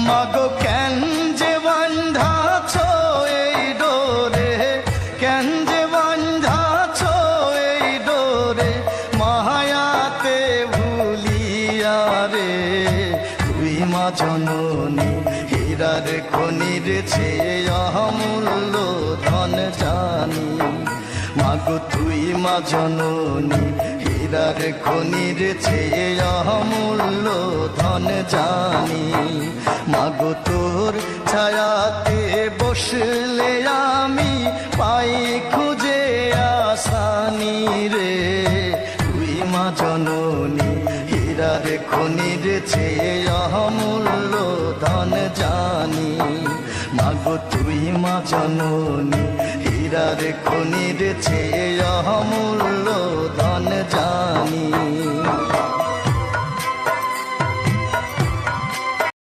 মাগো কেন যে বান্ধাছ এই ডোরে, কেন যে বান্ধাছ এই ডোরে, মায়াতে ভুলিয়া রে। তুই মা জননী হীরার খনির চেয়ে অমূল্য ধন জানি। মাগো তুই মা জননী হীরার খনির চেয়ে অমূল্য ধন জানি। মাগো তোর ছায়াতে বসলে আমি পাই খুঁজে আসানি রে। তুই মা জননী হীরার খনির চেয়ে অমূল্য ধন জানি। মাগো তুই মা জননী হীরার খনির চেয়ে অমূল্য ধন জানি।